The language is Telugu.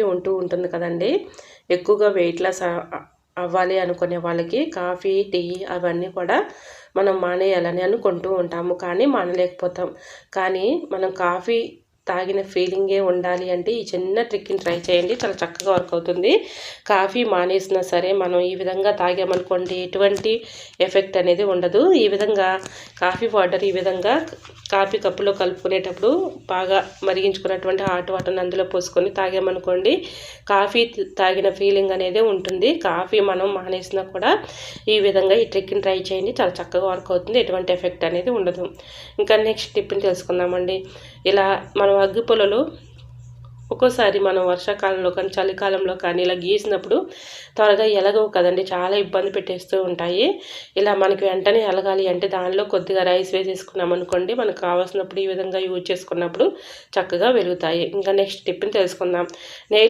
ఉంటూ ఉంటుంది కదండీ. ఎక్కువగా వెయిట్ లాస్ అవ్వాలి అనుకునే వాళ్ళకి కాఫీ, టీ అవన్నీ కూడా మనం మానేయాలని అనుకుంటూ ఉంటాము. కానీ మానలేకపోతాం. కానీ మనం కాఫీ తాగిన ఫీలింగే ఉండాలి అంటే ఈ చిన్న ట్రిక్‌ని ట్రై చేయండి. చాలా చక్కగా వర్క్ అవుతుంది. కాఫీ మానేసినా సరే మనం ఈ విధంగా తాగామనుకోండి ఎటువంటి ఎఫెక్ట్ అనేది ఉండదు. ఈ విధంగా కాఫీ పౌడర్ ఈ విధంగా కాఫీ కప్పులో కలుపుకునేటప్పుడు బాగా మరిగించుకున్నటువంటి హాట్ వాటర్‌ని అందులో పోసుకొని తాగామనుకోండి కాఫీ తాగిన ఫీలింగ్ అనేది ఉంటుంది. కాఫీ మనం మానేసినా కూడా ఈ విధంగా ఈ ట్రిక్‌ని ట్రై చేయండి. చాలా చక్కగా వర్క్ అవుతుంది. ఎటువంటి ఎఫెక్ట్ అనేది ఉండదు. ఇంకా నెక్స్ట్ టిప్‌ని తెలుసుకుందామండి. ఇలా మనం అగ్గిపుల్లలు ఒక్కోసారి మనం వర్షాకాలంలో కానీ చలికాలంలో కానీ ఇలా గీసినప్పుడు త్వరగా ఎలగవు కదండి. చాలా ఇబ్బంది పెట్టేస్తూ ఉంటాయి. ఇలా మనకి వెంటనే ఎలగాలి అంటే దానిలో కొద్దిగా రైస్ వేసేసుకున్నాం అనుకోండి మనకు కావాల్సినప్పుడు ఈ విధంగా యూజ్ చేసుకున్నప్పుడు చక్కగా వెలుగుతాయి. ఇంకా నెక్స్ట్ టిప్‌ని తెలుసుకుందాం.